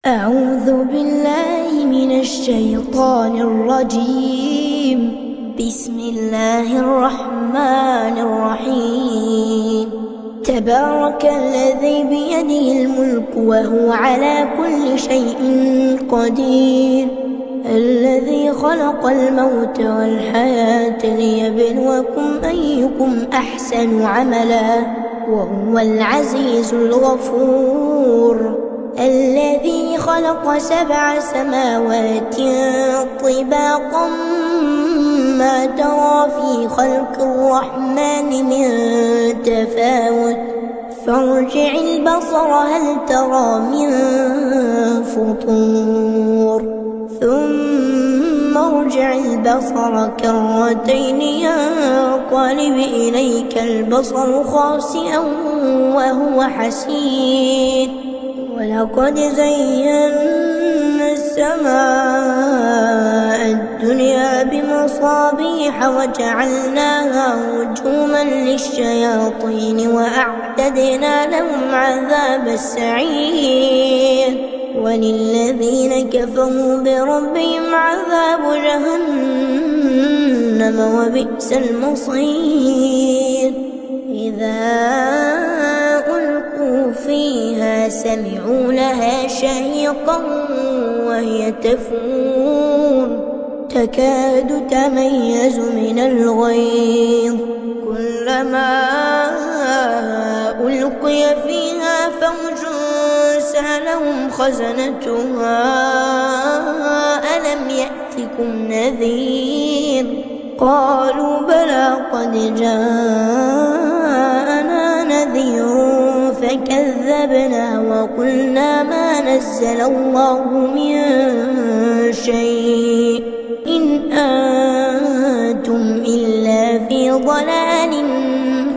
أعوذ بالله من الشيطان الرجيم. بسم الله الرحمن الرحيم. تبارك الذي بيده الملك وهو على كل شيء قدير، الذي خلق الموت والحياة ليبلوكم أيكم أحسن عملا وهو العزيز الغفور. الذي خلق 7 سماوات طباقا ما ترى في خلق الرحمن من تفاوت، فارجع البصر هل ترى من فطور، ثم ارجع البصر كرتين ينقلب إليك البصر خاسئا وهو حسير. ولقد زينا السماء الدنيا بمصابيح وجعلناها رجوما للشياطين وأعتدنا لهم عذاب السعير. وللذين كفروا بربهم عذاب جهنم وبئس المصير. إذا ألقوا فيها سمعوا لها شهيقا وهي تفور تكاد تميز من الغيظ، كلما ألقي فيها فوج سألهم خزنتها ألم يأتكم نذير، قالوا بلى قد جاءنا نذير فكذبنا وقلنا ما نزل الله من شيء إن أنتم إلا في ضلال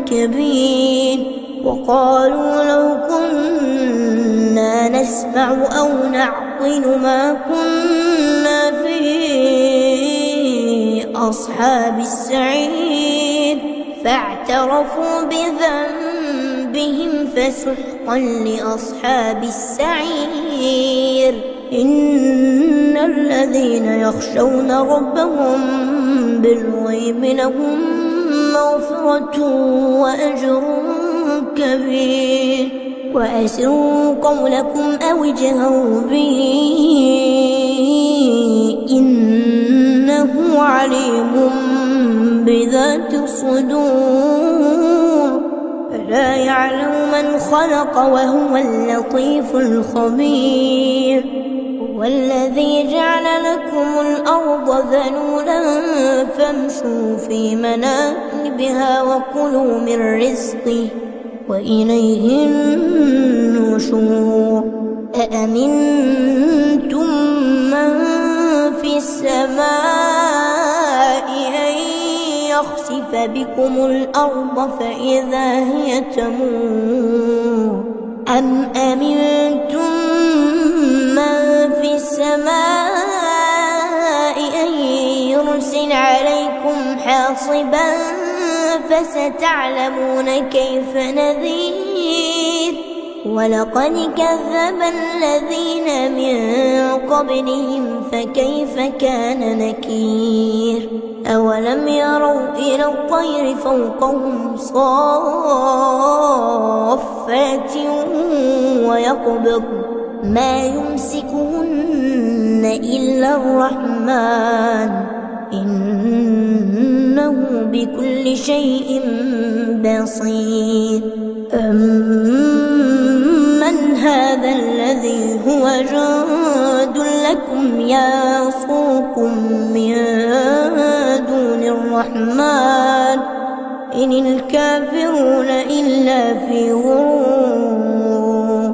كبير. وقالوا لو كنا نسمع أو نعقل ما كنا في أصحاب السعير، فاعترفوا بذنبهم فسحقا لأصحاب السعير. إن الذين يخشون ربهم بالغيب لهم مغفرة وأجر كبير. وأسروا قولكم أو اجهروا به إنه عليم بذات الصدور. ألا يعلم من خلق وهو اللطيف الخبير. هو الذي جعل لكم الأرض ذلولا فامشوا في مناكبها وكلوا من رزقه وإليه النشور. أأمنتم من في السماء أن يخسف بكم الأرض فإذا هي تمور، أم أمنتم من في السماء أن يرسل عليكم حاصبا فستعلمون كيف نذير. ولقد كذب الذين من قبلهم فكيف كان نكير. أولم يروا إلى الطير فوقهم صافات ويقبض ما يمسكهن إلا الرحمن إنه بكل شيء بصير. أمن هذا الذي هو جند لكم يصوكم من دون الرحمن إن الكافرون إلا في غرور.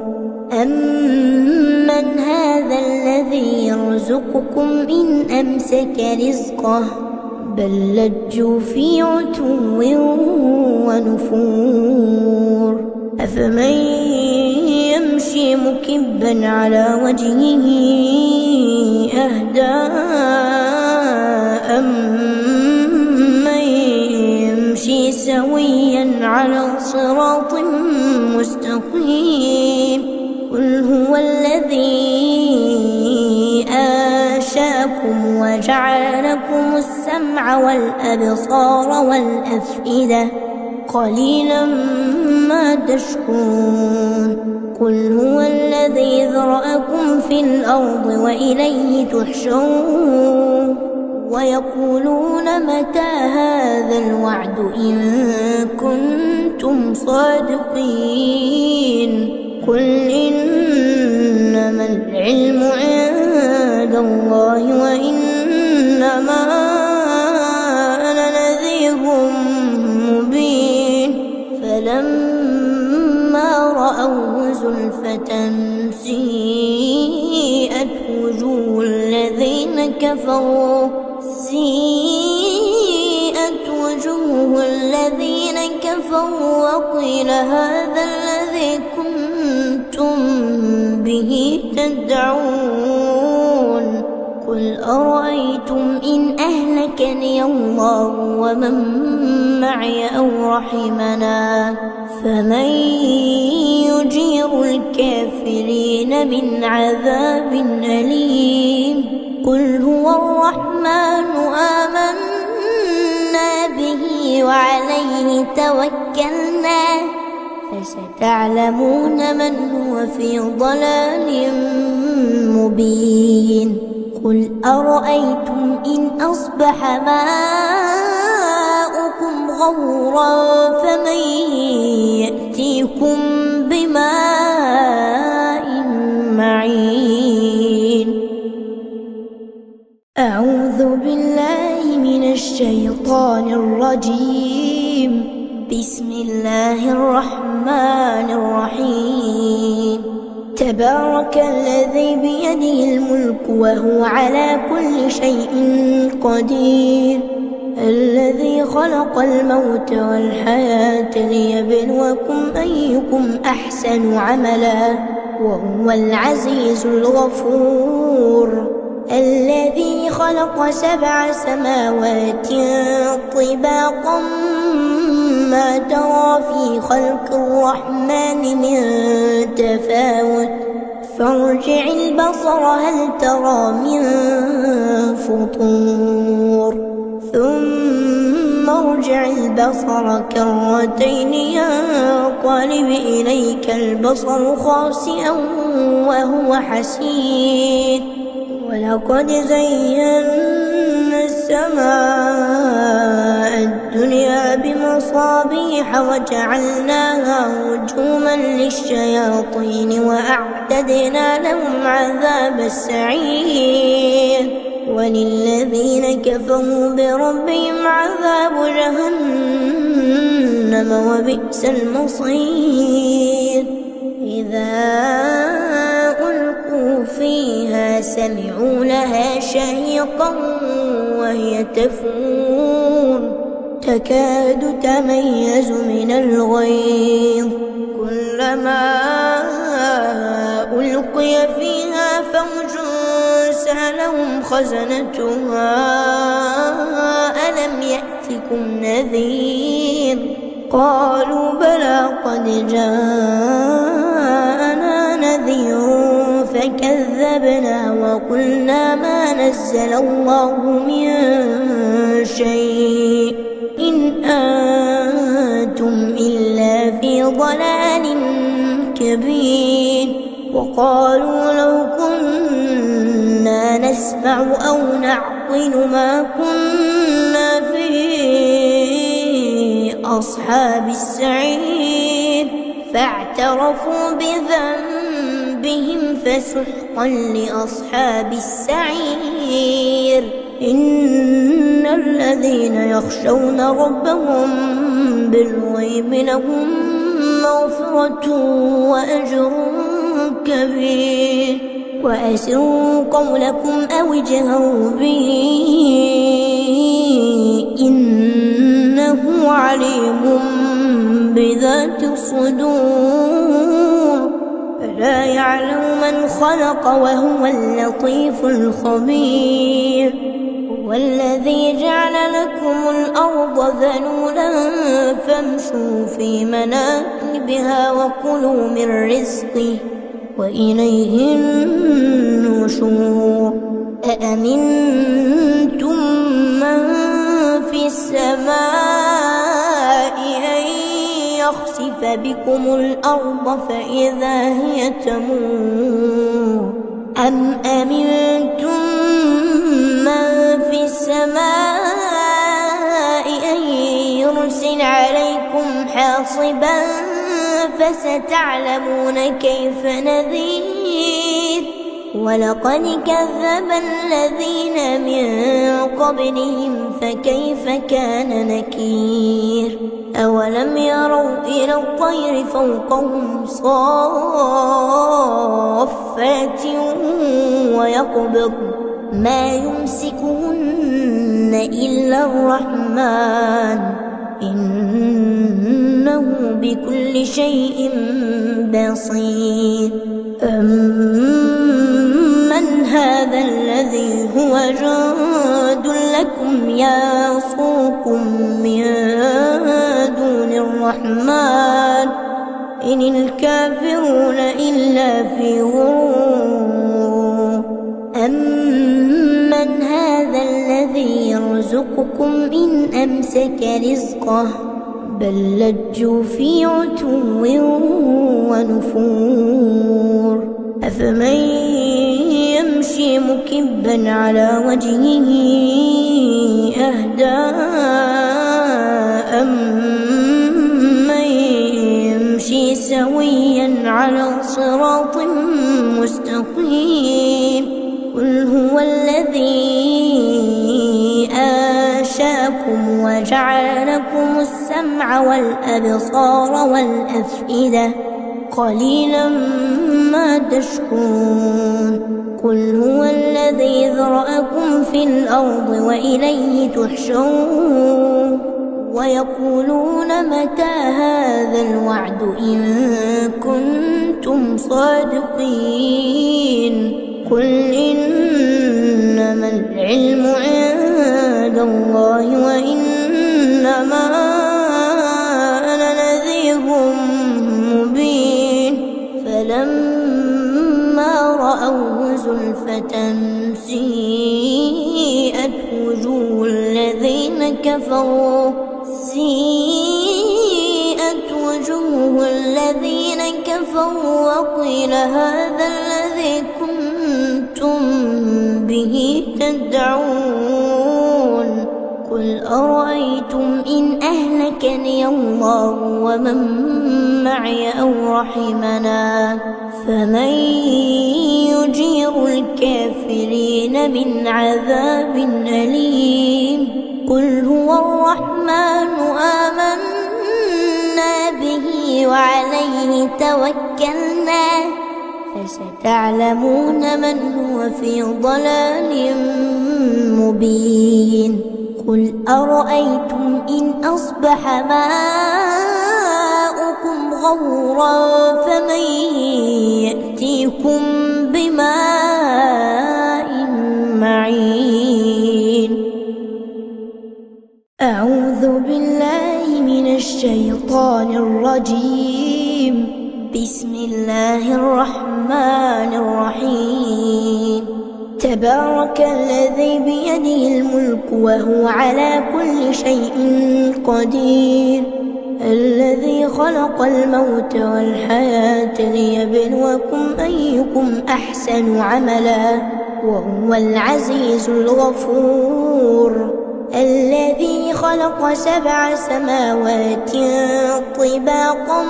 أمن هذا الذي يرزقكم إن أمسك رزقه بل لجوا في عتو ونفور. أفمن يمشي مكبا على وجهه أهدى أمن يمشي سويا على صراط مستقيم. قل هو الذي لكم وجعل لكم السمع والأبصار والأفئدة قليلا ما تشكرون قل هو الذي ذرأكم في الأرض وإليه تحشرون ويقولون متى هذا الوعد إن كنتم صادقين قل إنما العلم عند الله وإنما أنا نذير مبين فلما رأوه زلفة سيئت وجوه الذين كفروا وقيل هذا الذي كنتم به تدعون قل أرأيتم إن أهلكني الله ومن معي أو رحمنا فمن يجير الكافرين من عذاب أليم قل هو الرحمن آمنا به وعليه توكلنا فستعلمون من هو في ضلال مبين قل أرأيتم إن أصبح ماؤكم غورا فمن يأتيكم بماء معين أعوذ بالله من الشيطان الرجيم بسم الله الرحمن الرحيم تبارك الذي بيده الملك وهو على كل شيء قدير الذي خلق الموت والحياة ليبلوكم أيكم أحسن عملا وهو العزيز الغفور الذي خلق 7 سماوات طباقا ما ترى في خلق الرحمن من تفاوت فارجع البصر هل ترى من فطور ثم ارجع البصر كرتين ينقلب إليك البصر خاسئا وهو حسير ولقد زينا السماء الدنيا بمصابيح وجعلناها رجوما للشياطين وأعتدنا لهم عذاب السعير وللذين كفروا بربهم عذاب جهنم وبئس المصير إذا ألقوا فيها سمعوا لها شهيقا وهي تفور تكاد تميز من الغيظ كلما ألقي فيها فوج سألهم خزنتها ألم يأتكم نذير قالوا بلى قد جاءنا نذير فكذبنا وقلنا ما نزل الله من شيء إن أنتم إلا في ضلال كبير وقالوا لو كنا نسمع أو نعقل ما كنا في أصحاب السعير فاعترفوا بذنبهم فسحقا لأصحاب السعير إن الذين يخشون ربهم بالغيب لهم مغفرة وأجر كبير وأسروا قولكم أو اجهروا به إنه عليم بذات الصدور فلا يعلم من خلق وهو اللطيف الخبير هو الذي جعل لكم الأرض ذلولا فامشوا في مناكبها وكلوا من رزقه وإليه النشور أأمنتم بكم الأرض فإذا هي تمور أم أمنتم من في السماء أن يرسل عليكم حاصبا فستعلمون كيف نذير ولقد كذب الذين من قبلهم فكيف كان نكير أولم يروا إلى الطير فوقهم صافات ويقبض ما يمسكهن إلا الرحمن إنه بكل شيء بصير أمن هذا الذي هو جند لكم يصوكم من دون الرحمن إن الكافرون إلا في غرور أمن هذا الذي يرزقكم إن أمسك رزقه بل لجوا في عتو ونفور أفمن يمشي مكبا على وجهه أهدى أمن يمشي سويا على صراط مستقيم قل هو الذي أنشأكم وجعل لكم السمع والأبصار والأفئدة قليلا ما تشكرون قل هو الذي ذرأكم في الأرض وإليه تحشرون ويقولون متى هذا الوعد إن كنتم صادقين قل إنما العلم عند الله وإنما أنا نذير مبين فلما رأوه زلفة سيئت وجوه الذين كفروا وقيل هذا الذي كنتم به تدعون قل أرأيتم إن أهلكني الله ومن معي أو رحمنا فمن يجير الكافرين من عذاب أليم قل هو الرحمن آمنا به وعليه توكلنا فستعلمون من هو في ضلال مبين قل أرأيتم إن أصبح ماؤكم غورا فمن يأتيكم بماء معين أعوذ بالله من الشيطان الرجيم بسم الله الرحمن الرحيم تبارك الذي بيده الملك وهو على كل شيء قدير الذي خلق الموت والحياة ليبلوكم أيكم أحسن عملا وهو العزيز الغفور الذي خلق 7 سماوات طباقا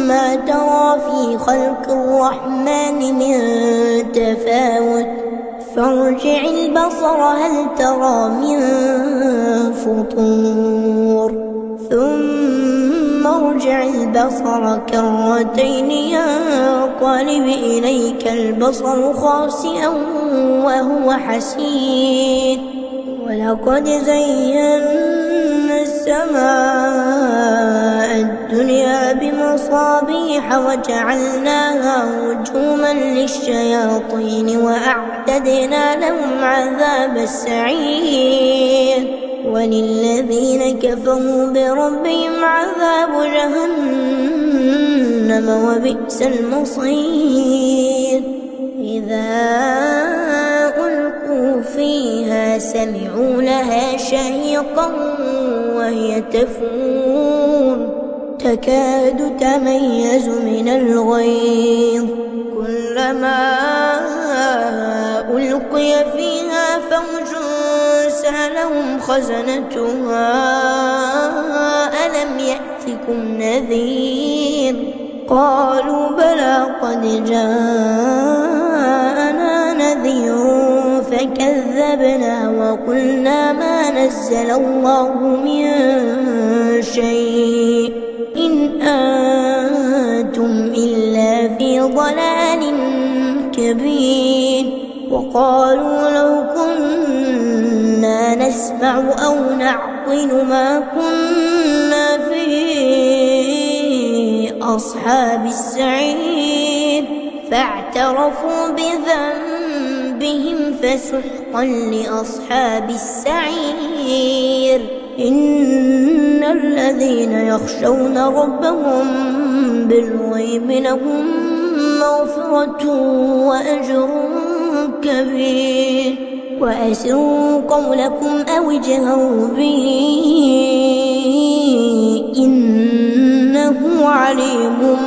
ما ترى في خلق الرحمن من تفاوت فارجع البصر هل ترى من فطور ثم ارجع البصر كرتين ينقلب إليك البصر خاسئا وهو حسير ولقد زينا السماء الدنيا بمصابيح وجعلناها رجوما للشياطين وأعتدنا لهم عذاب السعير وللذين كفروا بربهم عذاب جهنم وبئس المصير إذا ألقوا فيها سمعوا لها شهيقا وهي تفور تكاد تميز من الغيظ كلما ألقي فيها فوج سألهم خزنتها ألم يأتكم نذير قالوا بلى قد جاءنا نذير فكذبنا وقلنا ما نزل الله من شيء إن أنتم إلا في ضلال كبير وقالوا لو كنا نسمع أو نعقل ما كنا في أصحاب السعير فاعترفوا بذنبهم فسحقا لأصحاب السعير إن الذين يخشون ربهم بالغيب لهم مغفرة وأجر كبير وأسروا قولكم أو اجهروا به إنه عليم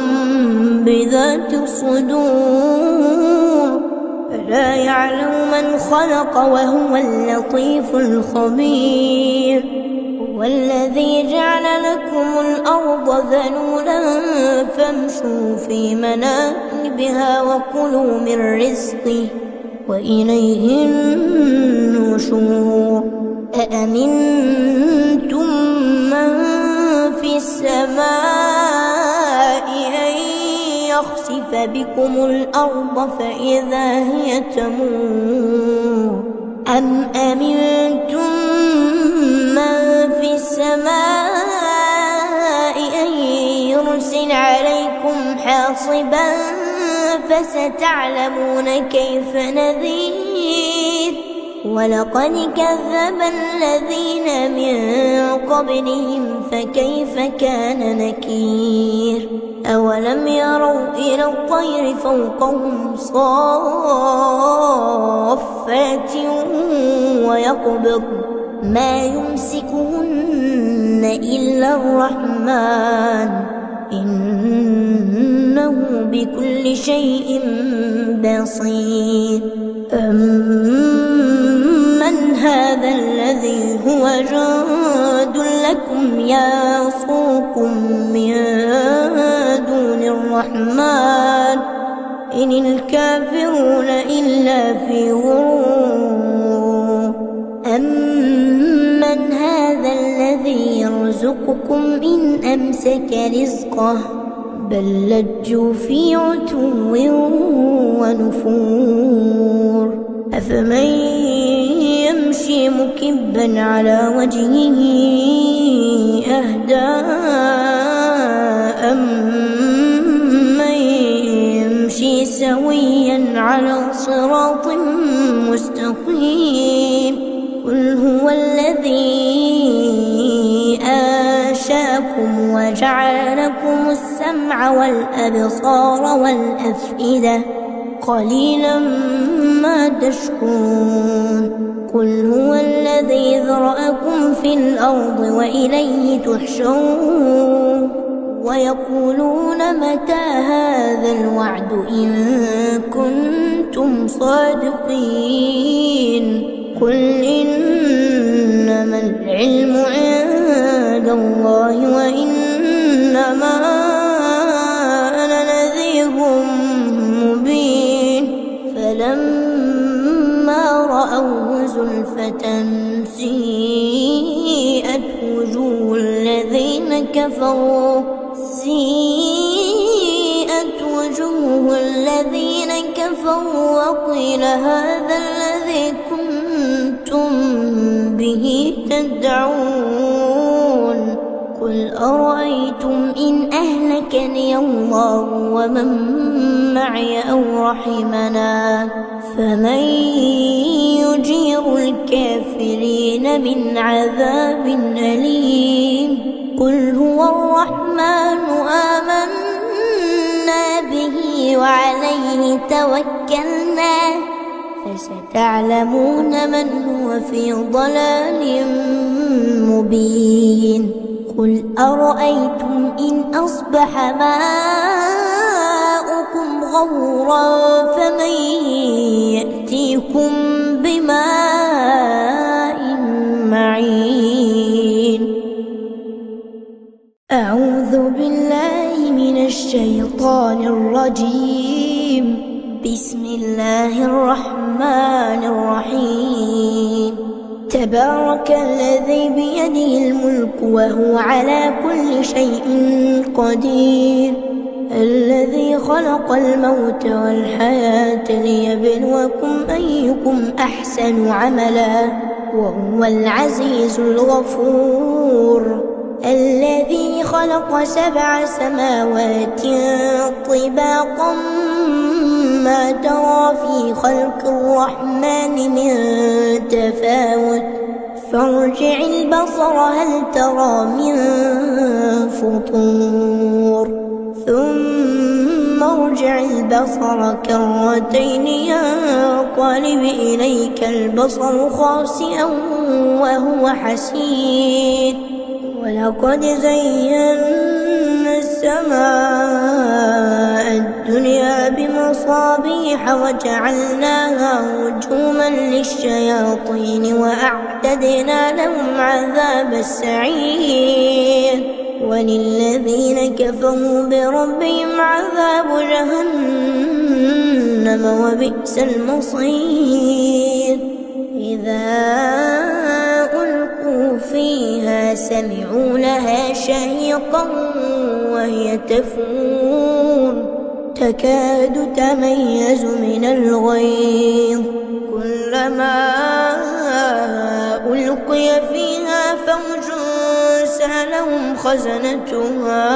بذات الصدور ألا يعلم من خلق وهو اللطيف الخبير هو الذي جعل لكم الأرض ذلولا فامشوا في مناكبها وكلوا من رزقه وإليه النشور أأمنتم من في السماء أن يخسف بكم الأرض فإذا هي تمور أم أمنتم من في السماء أن يرسل عليكم حاصبا فستعلمون كيف نذير ولقد كذب الذين من قبلهم فكيف كان نكير أولم يروا إلى الطير فوقهم صافات ويقبض ما يمسكهن إلا الرحمن إنه بكل شيء بصير أمن هذا الذي هو جند لكم يصوكم من دون الرحمن إن الكافرون إلا في غرور أمن هذا الذي يرزقكم إن أمسك رزقه بل لجوا في عتو ونفور أفمن يمشي مكبا على وجهه أهدى أمن يمشي سويا على صراط مستقيم قل هو الذي أنشأكم وجعل لكم السمع والأبصار والأفئدة قليلا ما تشكرون قل هو الذي ذرأكم في الأرض وإليه تحشرون ويقولون متى هذا الوعد إن كنتم صادقين قل إنما العلم عند الله وإنما أنا نذير مبين فلما رأوه زلفة سيئت وجوه الذين كفروا وقيل هذا الذي كنتم به تدعون قل أرأيتم إن أهلكني الله ومن معي أو رحمنا فمن يجير الكافرين من عذاب أليم قل هو الرحمن آمنا به وعليه توكلنا فستعلمون من هو في ضلال مبين قل أرأيتم إن أصبح ماؤكم غورا فمن يأتيكم بماء معين. أعوذ بالله من الشيطان الرجيم. بسم الله الرحمن الرحيم. تبارك الذي بيده الملك وهو على كل شيء قدير، الذي خلق الموت والحياة ليبلوكم أيكم أحسن عملا وهو العزيز الغفور. الذي خلق 7 سماوات طباقا ما ترى في خلق الرحمن من تفاوت فارجع البصر هل ترى من فطور ثم ارجع البصر كرتين ينقلب إليك البصر خاسئا وهو حسير. ولقد زينا السماء الدنيا بمصابيح وجعلناها رجوما للشياطين وأعتدنا لهم عذاب السعير. وللذين كفروا بربهم عذاب جهنم وبئس المصير. إذا ألقوا فيها سمعوا لها شهيقا وهي تفور تكاد تميز من الغيظ كلما ألقي فيها فوج سألهم خزنتها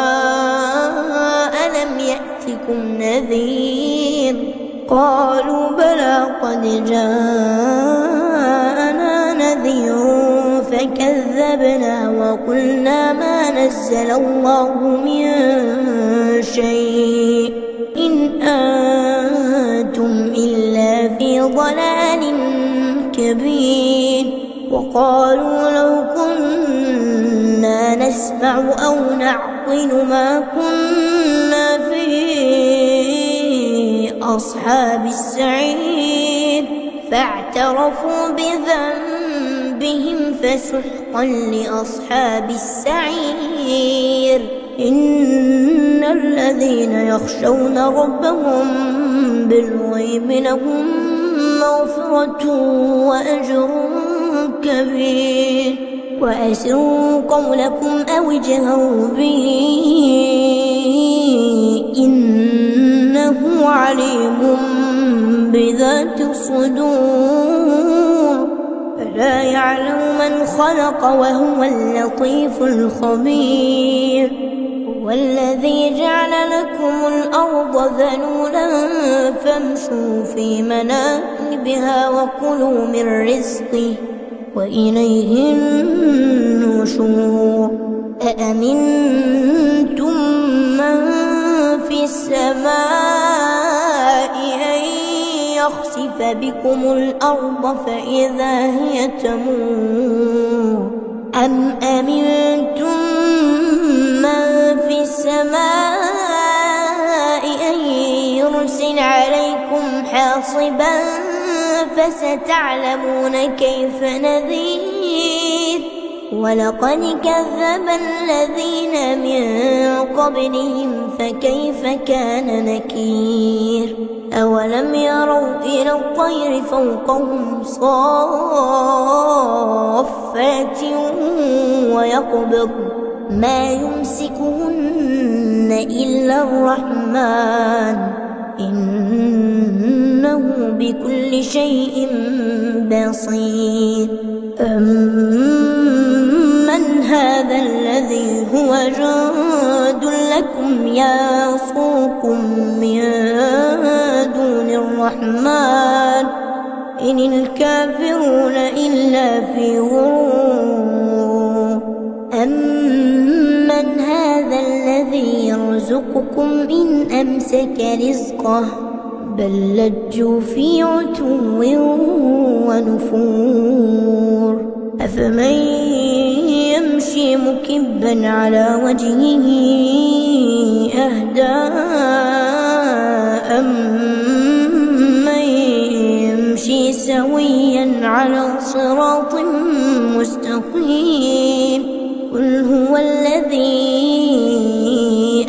ألم يأتكم نذير قالوا بلى قد جاءنا نذير فكذبنا وقلنا ما نزل الله من شيء إن أنتم إلا في ضلال كبير. وقالوا لو كنا نسمع أو نعقل ما كنا في أصحاب السعير فاعترفوا بذنبهم فسحقا لأصحاب السعير. إن الذين يخشون ربهم بالغيب لهم مغفرة وأجر كبير. وأسروا قولكم أو اجهروا به إنه عليم بذات الصدور. ألا يعلم من خلق وهو اللطيف الخبير. هو الذي جعل لكم الأرض ذلولا فامشوا في مناكبها وكلوا من رزقه وإليه النشور. أأمنتم من في السماء أن يخسف بكم الأرض فإذا هي تمور أم أمنتم من في السماء أن يرسل عليكم حاصبا فستعلمون كيف نذير. ولقد كذب الذين من قبلهم فكيف كان نكير. أولم يروا إلى الطير فوقهم صافات ويقبض ما يمسكهن إلا الرحمن إنه بكل شيء بصير. أمن هذا الذي هو جند لكم يصوكم من دون الرحمن إن الكافرون إلا في غرور. أمن هذا الذي يرزقكم إن أمسك رزقه بل لجوا في عتو ونفور. أفمن يمشي مكبا على وجهه أهدى أمن يمشي سويا على صراط مستقيم قل هو الذي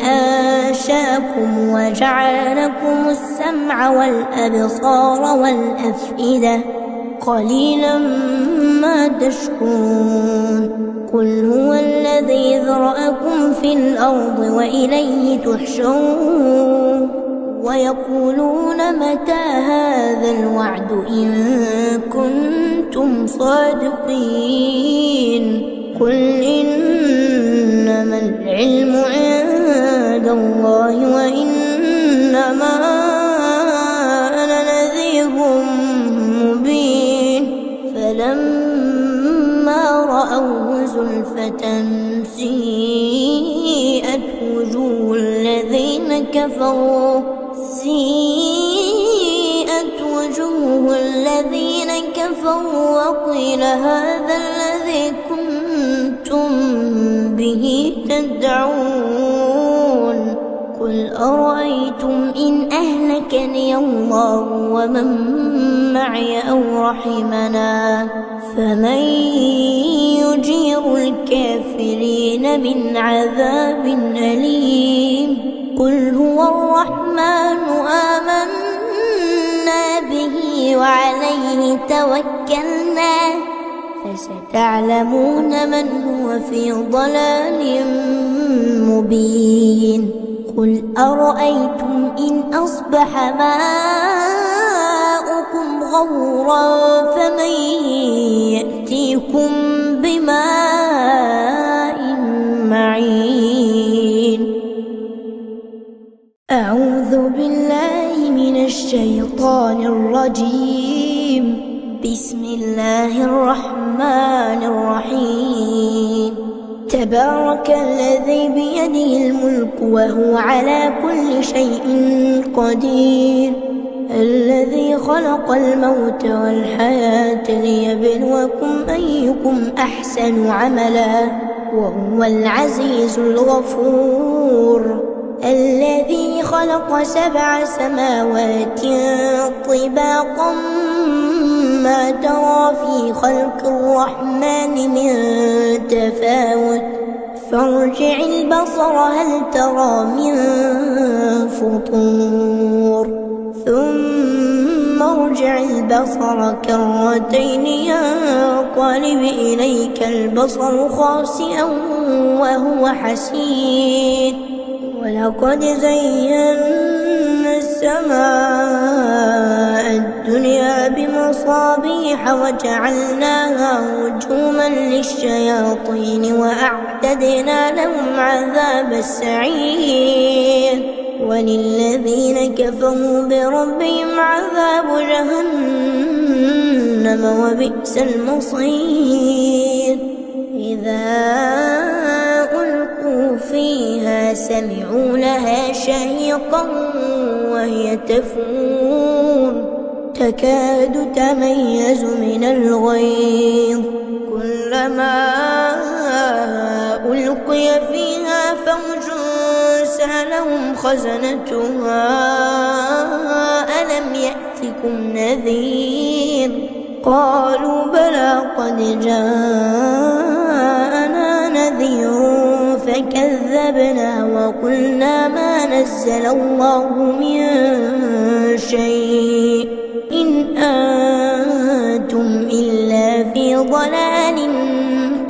أنشأكم وجعل لكم السمع والأبصار والأفئدة قليلا ما تشكرون قل هو الذي ذرأكم في الأرض وإليه تحشرون ويقولون متى هذا الوعد إن كنتم صادقين قل إنما العلم عند الله وإنما أنا نذير مبين فلما رأوه زلفة سيئت وجوه الذين كفروا وقيل هذا الذي كنتم به تدعون قل أرأيتم إن أهلكني الله ومن معي أو رحمنا فمن يجير الكافرين من عذاب أليم قل هو الرحمن آمنا به وعليه توكلنا فستعلمون من هو في ضلال مبين قل أرأيتم إن أصبح ماؤكم غورا فمن يأتيكم بماء معين أعوذ بالله من الشيطان الرجيم بسم الله الرحمن الرحيم تبارك الذي بيده الملك وهو على كل شيء قدير الذي خلق الموت والحياة ليبلوكم أيكم أحسن عملا وهو العزيز الغفور الذي خلق 7 سماوات طباقا ما ترى في خلق الرحمن من تفاوت فارجع البصر هل ترى من فطور ثم ارجع البصر كرتين ينقلب إليك البصر خاسئا وهو حسير ولقد زينا السماء الدنيا بمصابيح وجعلناها رجوما للشياطين وأعتدنا لهم عذاب السعير وللذين كفروا بربهم عذاب جهنم وبئس المصير إذا ألقوا فيها سمعوا لها شهيقا وهي تفور تكاد تميز من الغيظ كلما ألقي فيها فوج سألهم خزنتها ألم يأتكم نذير قالوا بلى قد جاءنا نذير فكذبنا وقلنا ما نزل الله من شيء إن أنتم إلا في ضلال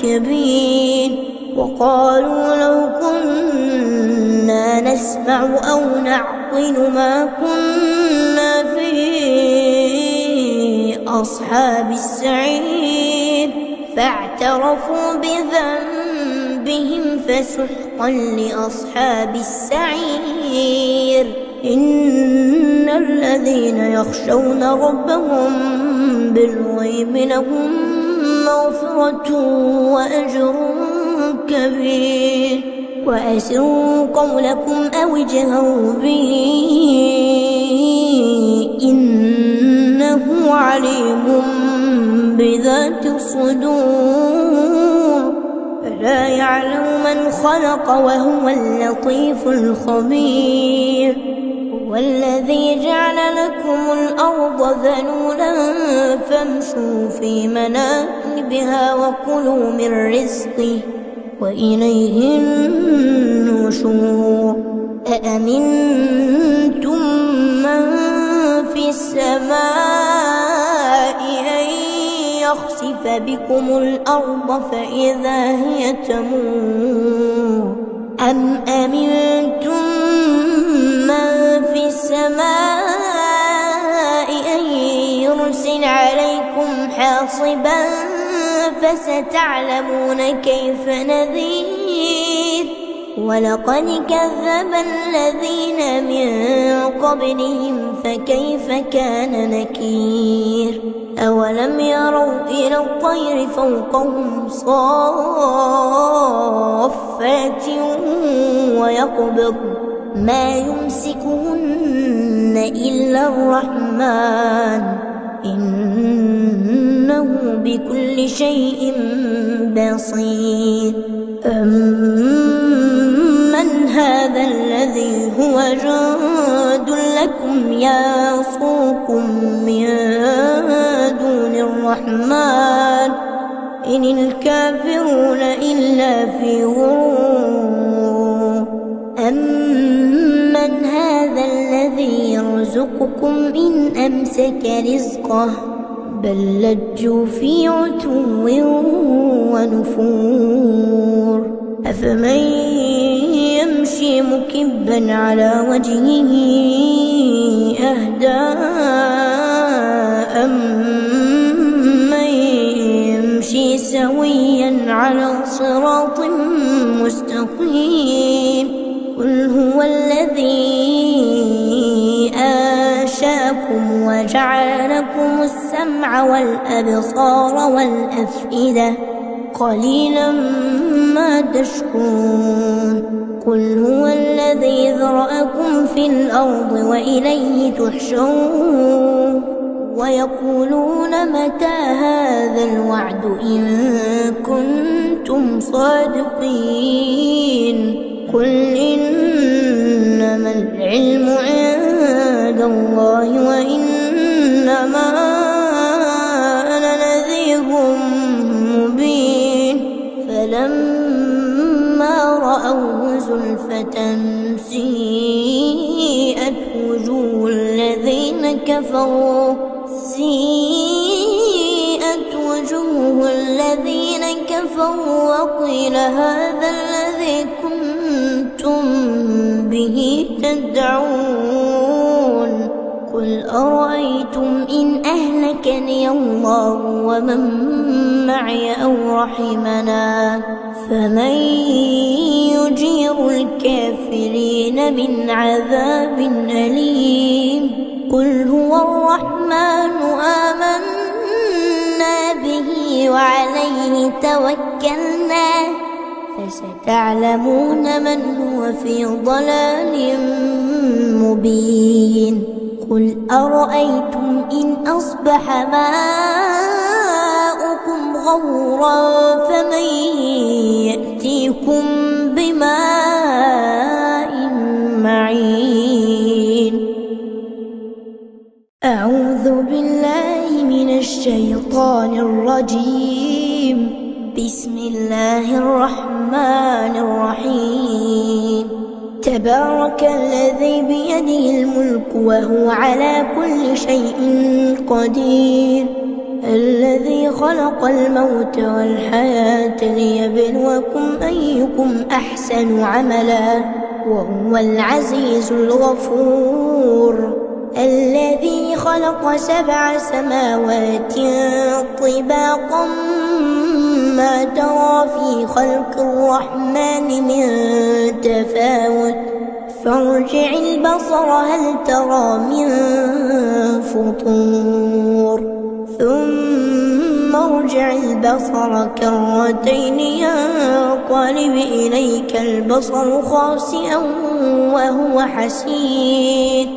كبير وقالوا لو كنا نسمع أو نعقل ما كنا في أصحاب السعير فاعترفوا بذنبهم فسحقا لأصحاب السعير إن الذين يخشون ربهم بالغيب لهم مغفرة وأجر كبير وأسروا قولكم أو اجهروا به إنه عليم بذات الصدور ألا يعلم من خلق وهو اللطيف الخبير. هو الذي جعل لكم الأرض ذلولا فامشوا في مناكبها وكلوا من رزقه وإليه النشور. أأمنتم من في السماء أن يخسف بكم الأرض فإذا هي تمور أم أمنتم من في السماء أن يرسل عليكم حاصبا فستعلمون كيف نذير. ولقد كذب الذين من قبلهم فكيف كان نكير. أولم يروا إلى الطير فوقهم صافات ويقبض ما يمسكهن إلا الرحمن إنه بكل شيء بصير. أمن هذا الذي هو جند لكم يصوكم من دون الرحمن إن الكافرون إلا في غرور. أمن هذا الذي يرزقكم إن أمسك رزقه بل لجوا في عتو ونفور. أفمن يمشي مكبا على وجهه أهدى أمن يمشي سويا على صراط مستقيم. قل هو الذي أنشأكم وجعل لكم السمع والأبصار والأفئدة قليلا ما تشكرون. قل هو الذي ذرأكم في الأرض وإليه تحشرون. ويقولون متى هذا الوعد إن كنتم صادقين. قل إنما العلم عند الله وإنما أنا نذير مبين. فلما رأوه زلفة سيئت وجوه الذين كفروا وقيل هذا الذي كنتم به تدعون. قل أرأيتم إن أهلكني الله ومن معي أو رحمنا فمن يجير الكافرين من عذاب أليم. قل هو الرحمن آمنا به وعليه توكلنا فستعلمون من هو في ضلال مبين. قل أرأيتم إن أصبح ماؤكم غورا فمن يأتيكم بماء معين. أعوذ بالله من الشيطان الرجيم. بسم الله الرحمن الرحيم. تبارك الذي بيده الملك وهو على كل شيء قدير. الذي خلق الموت والحياة ليبلوكم أيكم أحسن عملا وهو العزيز الغفور. الذي خلق 7 سماوات طباقا ما ترى في خلق الرحمن من تفاوت فارجع البصر هل ترى من فطور ثم ارجع البصر كرتين ينقلب إليك البصر خاسئا وهو حسير.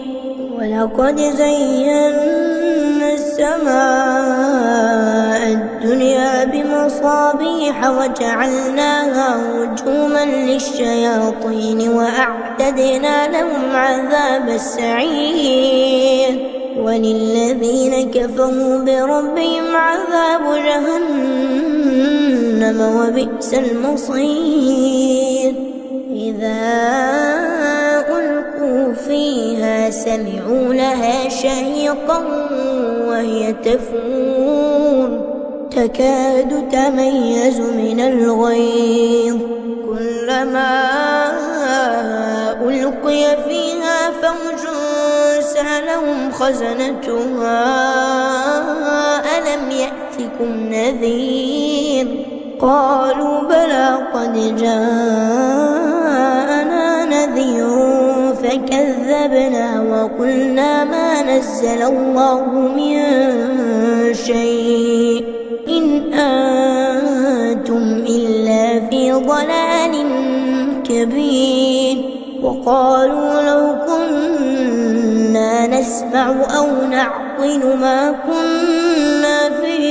ولقد زينا السماء الدنيا بمصابيح بمصابيح وجعلناها رجوما للشياطين وأعتدنا لهم عذاب السعير وللذين كفروا بربهم عذاب جهنم وبئس المصير إذا ألقوا فيها سمعوا لها شهيقا وهي تفور تكاد تميز من الغيظ كلما ألقي فيها فوج سألهم خزنتها ألم يأتكم نذير قالوا بلى قد جاءنا نذير فكذبنا وقلنا ما نزل الله من شيء إن أنتم إلا في ضلال كبير وقالوا لو كنا نسمع أو نعقل ما كنا في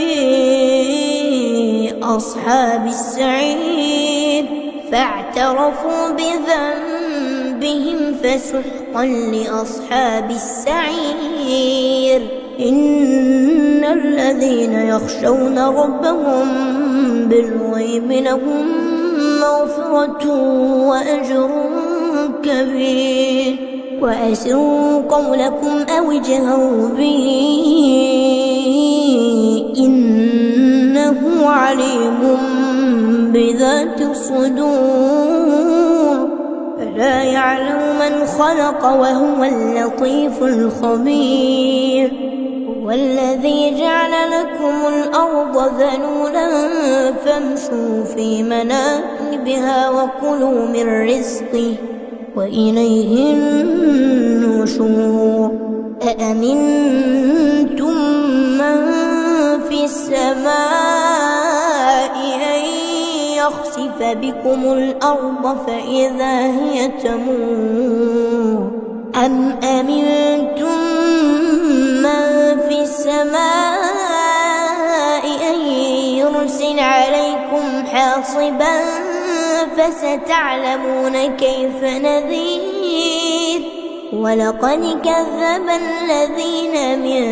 أصحاب السعير فاعترفوا بذنبهم فسحقا لأصحاب السعير إن الذين يخشون ربهم بالغيب لهم مغفرة وأجر كبير وأسروا قولكم أو اجهروا به إنه عليم بذات الصدور ألا يعلم من خلق وهو اللطيف الخبير هو الذي جعل لكم الأرض ذلولا فامشوا في مناكبها وكلوا من رزقه وإليه النشور أأمنتم من في السماء أن يخسف بكم الأرض فإذا هي تمور أم أمنتم من في السماء أن يرسل عليكم حاصبا فستعلمون كيف نذير ولقد كذب الذين من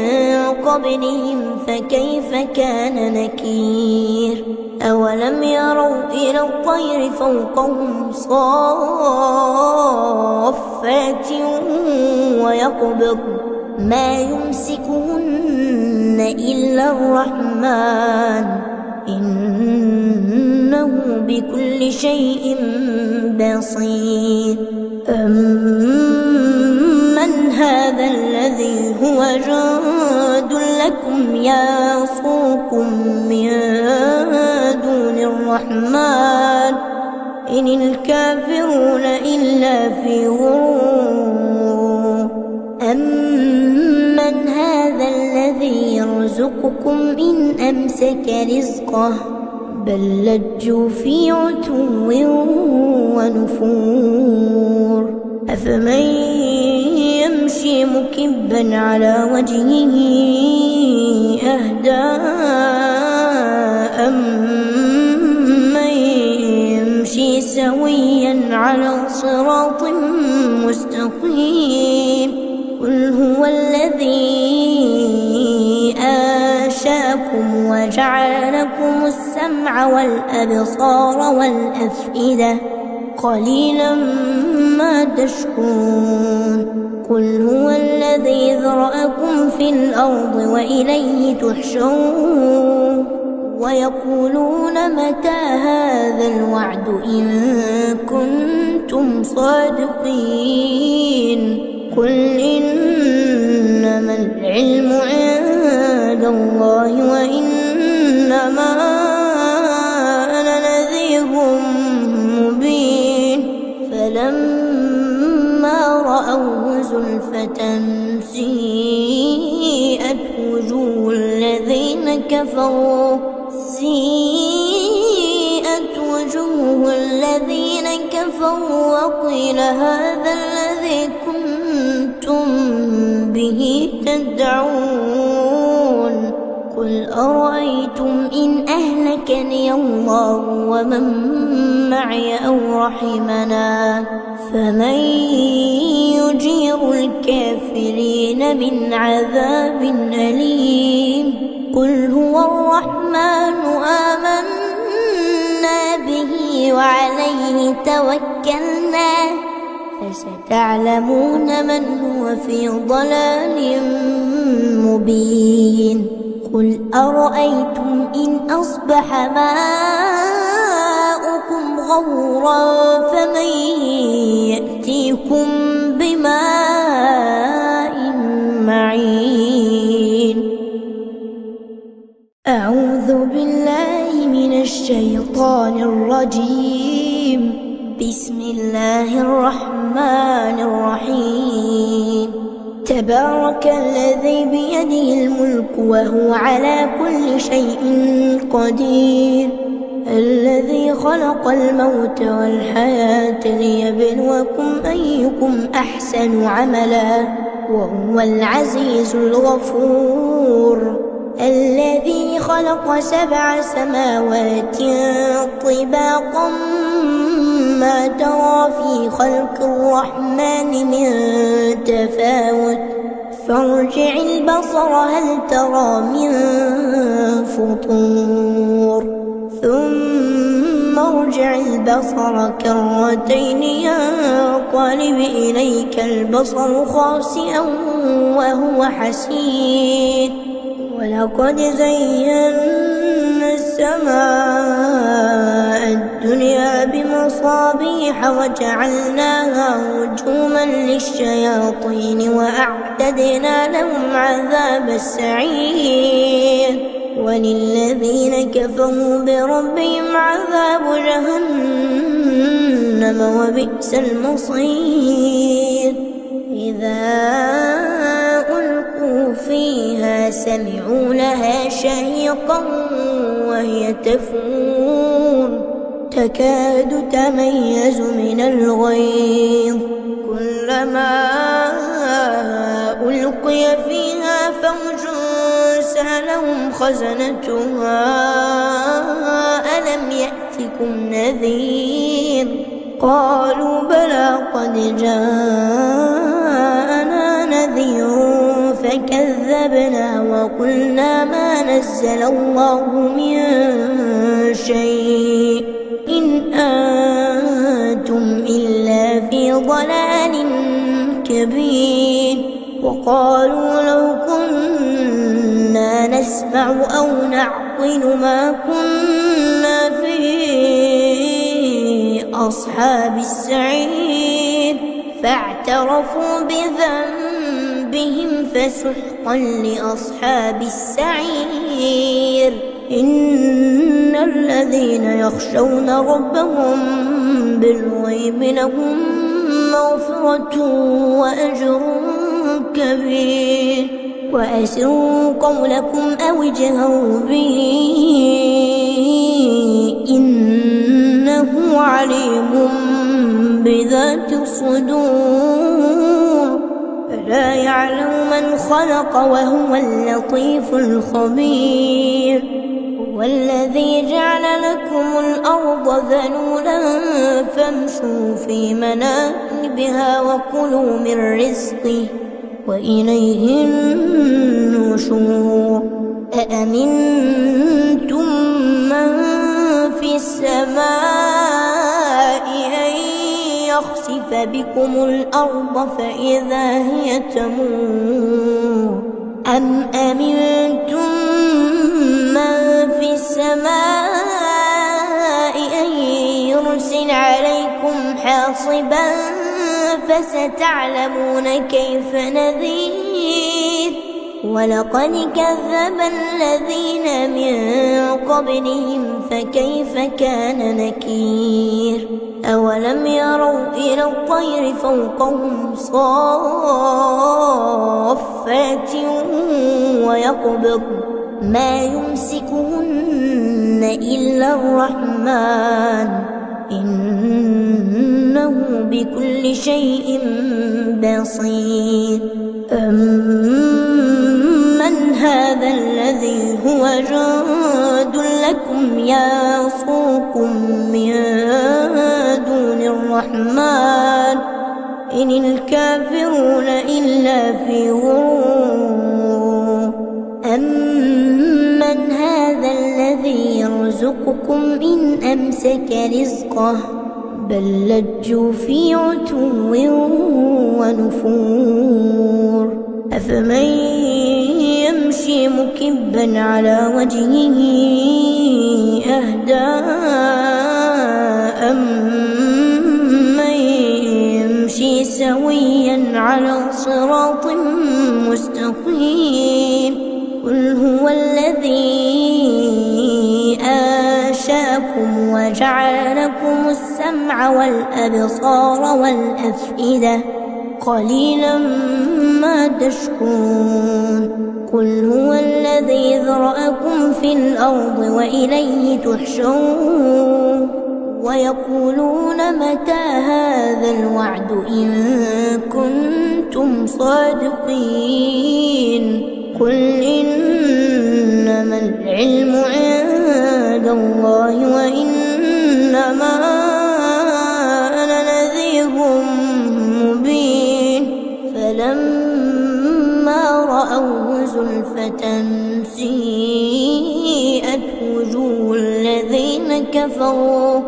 قبلهم فكيف كان نكير أولم يروا إلى الطير فوقهم صافات ويقبض ما يمسكهن إلا الرحمن إنه بكل شيء بصير أمن هذا الذي هو جند لكم يصوكم من دون الرحمن إن الكافرون إلا في غرور أمن هذا الذي يرزقكم إن أمسك رزقه بل لجوا في عتو ونفور أفمن يمشي مكبا على وجهه أهدى أمن يمشي سويا على صراط مستقيم قل هو الذي أنشأكم وجعل لكم السمع والأبصار والأفئدة قليلا ما تشكرون قل هو الذي ذرأكم في الأرض وإليه تحشرون ويقولون متى هذا الوعد إن كنتم صادقين قل إنما العلم عند الله وإنما أنا نذير مبين فلما رأوه زلفة سيئت وجوه الذين كفروا وقيل هذا الذي كنتم به تدعون قل أرأيتم إن أهلكني الله ومن معي أو رحمنا فمن يجير الكافرين من عذاب أليم قل هو الرحمن آمنا به وعليه توكلنا فستعلمون من هو في ضلال مبين قل أرأيتم إن أصبح ماؤكم غورا فمن يأتيكم بماء معين أعوذ بالله من الشيطان الرجيم بسم الله الرحمن الرحيم تبارك الذي بيده الملك وهو على كل شيء قدير الذي خلق الموت والحياة ليبلوكم أيكم أحسن عملا وهو العزيز الغفور الذي خلق 7 سماوات طباقا ما ترى في خلق الرحمن من تفاوت فارجع البصر هل ترى من فطور ثم ارجع البصر كرتين ينقلب إليك البصر خاسئا وهو حسير ولقد زينا السماء الدنيا بمصابيح وجعلناها رجوما للشياطين وأعتدنا لهم عذاب السعير وللذين كفروا بربهم عذاب جهنم وبئس المصير إذا ألقوا فيها سمعوا لها شهيقا وهي تفور تكاد تميز من الغيظ كلما ألقي فيها فوج سألهم خزنتها ألم يأتكم نذير قالوا بلى قد جاءنا نذير فكذبنا وقلنا ما نزل الله من شيء إن أنتم إلا في ضلال كبير وقالوا لو كنا نسمع أو نعقل ما كنا في أصحاب السعير فاعترفوا بذنبهم فسحقا لأصحاب السعير إن الذين يخشون ربهم بالغيب لهم مغفرة وأجر كبير وأسروا قولكم أو اجهروا به إنه عليم بذات الصدور ألا يعلم من خلق وهو اللطيف الخبير هو الذي جعل لكم الأرض ذلولا فامشوا في مناكبها وكلوا من رزقه وإليه النشور أأمنتم من في السماء أن يخسف بكم الأرض فإذا هي تمور أم أمنتم من في السماء أن يرسل عليكم حاصبا فستعلمون كيف نذير ولقد كذب الذين من قبلهم فكيف كان نكير أولم يروا إلى الطير فوقهم صافات ويقبض ما يمسكهن إلا الرحمن إنه بكل شيء بصير أمن هذا الذي هو جند لكم يعصوكم من دون الرحمن إن الكافرون إلا في غرور أمن هذا الذي يرزقكم إن أمسك رزقه بل لجوا في عتو ونفور أفمن يمشي مكبا على وجهه أهدى أمن يمشي سويا على صراط مستقيم قل هو الذي أنشأكم وجعل لكم السمع والأبصار والأفئدة قليلا ما تشكرون قل هو الذي ذرأكم في الأرض وإليه تحشرون ويقولون متى هذا الوعد إن كنتم صادقين قل إنما العلم عند الله وإنما أنا نذير مبين فلما رأوه زلفة سيئت وجوه الذين كفروا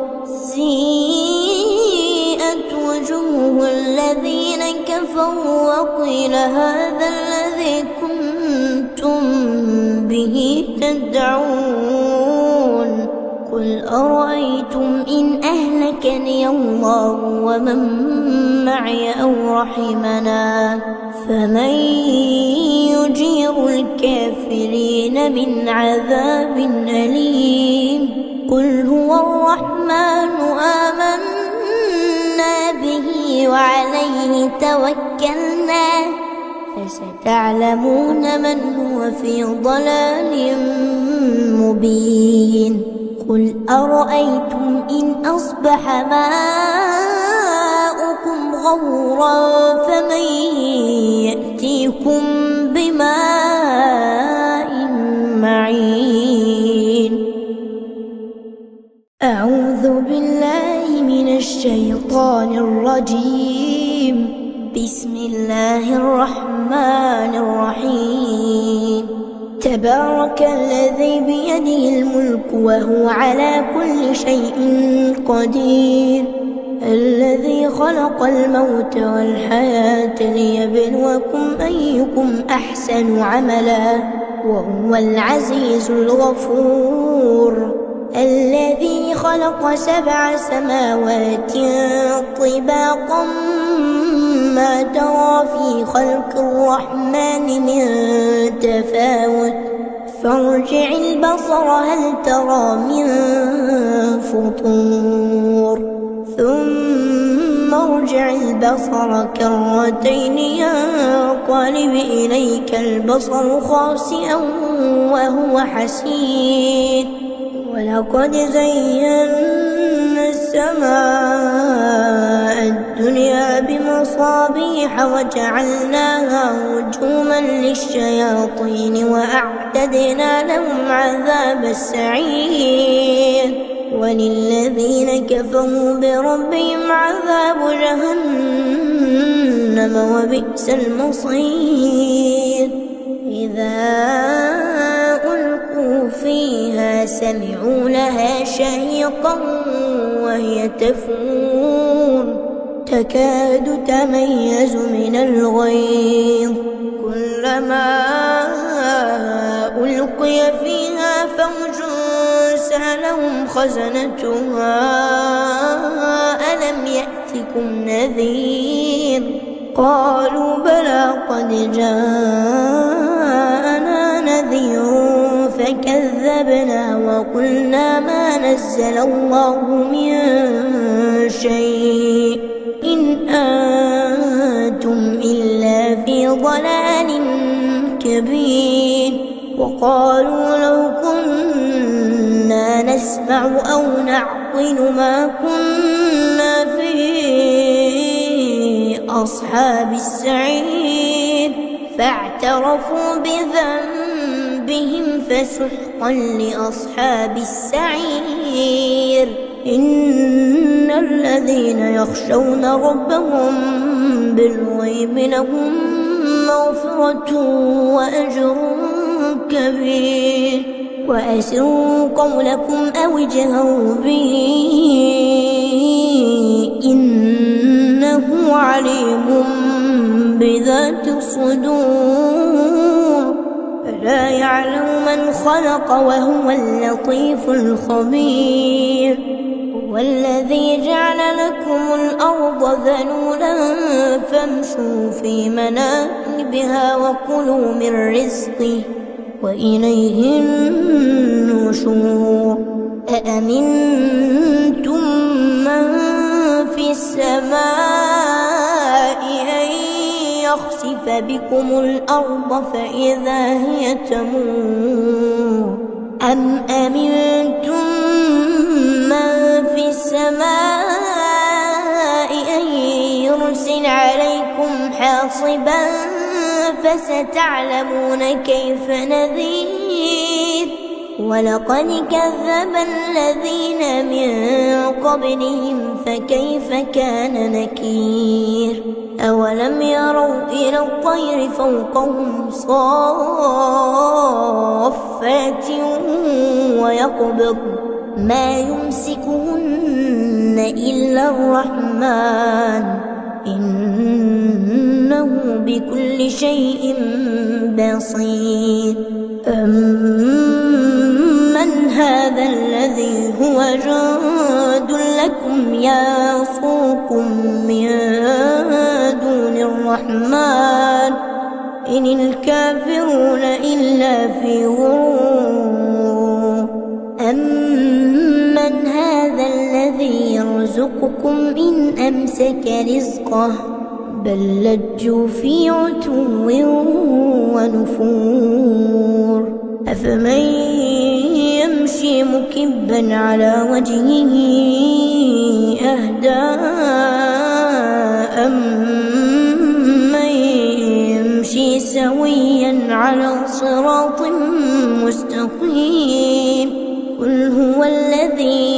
وقيل هذا الذي كنتم به تدعون قل أرأيتم إن أهلكني الله ومن معي أو رحمنا فمن يجير الكافرين من عذاب أليم قل هو الرحمن آمنا به وعليه توكلنا فستعلمون من هو في ضلال مبين قل أرأيتم إن أصبح ماؤكم غورا فمن يأتيكم بماء معين أعوذ بالله من الشيطان الرجيم بسم الله الرحمن الرحيم تبارك الذي بيده الملك وهو على كل شيء قدير الذي خلق الموت والحياة ليبلوكم أيكم أحسن عملا وهو العزيز الغفور الذي خلق 7 سماوات طباقا ما ترى في خلق الرحمن من تفاوت فارجع البصر هل ترى من فطور ثم ارجع البصر كرتين ينقلب إليك البصر خاسئا وهو حسير ولقد زينا السماء الدنيا بمصابيح وجعلناها رجوما للشياطين وأعتدنا لهم عذاب السعير وللذين كفروا بربهم عذاب جهنم وبئس المصير إذا ألقوا فيها سمعوا لها شهيقا وهي تفور تكاد تميز من الغيظ كلما ألقي فيها فوج سألهم خزنتها ألم يأتكم نذير قالوا بلى قد جاءنا نذير فكذبنا وقلنا ما نزل الله من شيء إن أنتم إلا في ضلال كبير وقالوا لو كنا نسمع أو نعقل ما كنا في أصحاب السعير فاعترفوا بذنبهم بهم فسحقا لأصحاب السعير إن الذين يخشون ربهم بالغيب لهم مغفرة وأجر كبير وأسروا قولكم أو اجهروا به إنه عليم بذات الصدور ألا يعلم من خلق وهو اللطيف الخبير هو الذي جعل لكم الأرض ذلولا فامشوا في مناكبها وكلوا من رزقه وإليه النشور أأمنتم من في السماء أن يخسف بكم الأرض فإذا هي تمور أم أمنتم من في السماء أن يرسل عليكم حاصبا فستعلمون كيف نذير ولقد كذب الذين من قبلهم فكيف كان نكير أولم يروا إلى الطير فوقهم صافات ويقبض ما يمسكهن إلا الرحمن إنه بكل شيء بصير أمن هذا الذي هو جند لكم يصوكم من دون الرحمن إن الكافرون إلا في غرور أمن هذا الذي يرزقكم إن أمسك رزقه بل لجوا في عتو ونفور أفمن يمشي مكبا على وجهه أهدى أمن يمشي سويا على صراط مستقيم قل هو الذي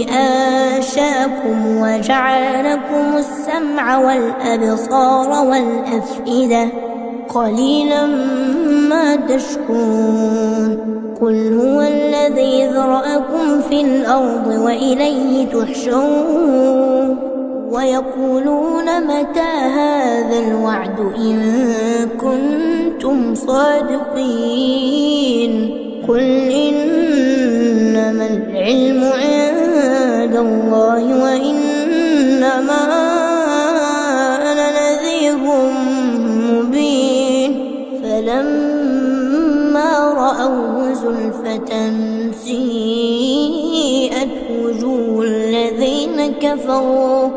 أنشأكم وجعل لكم السمع والأبصار والأفئدة قليلا ما تشكرون قل هو الذي ذرأكم في الأرض وإليه تحشرون ويقولون متى هذا الوعد إن كنتم صادقين قل إنما العلم عند الله وإنما أنا نذير مبين فلما رأوه زلفة سيئت وجوه الذين كفروا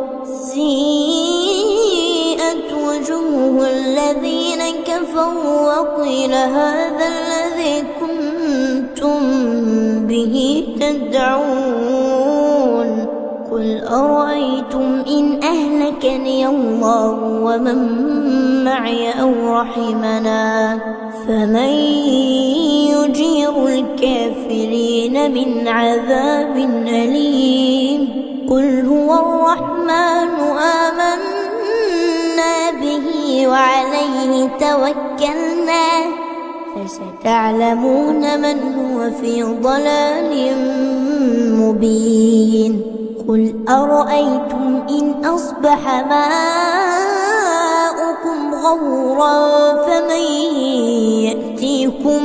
وقيل هذا الذي كنتم به تدعون قل أرأيتم إن أهلكني الله ومن معي أو رحمنا فمن يجير الكافرين من عذاب أليم قل هو الرحمن آمنا به وعليه توكلنا فستعلمون من هو في ضلال مبين قل أرأيتم إن أصبح ماؤكم غورا فمن يأتيكم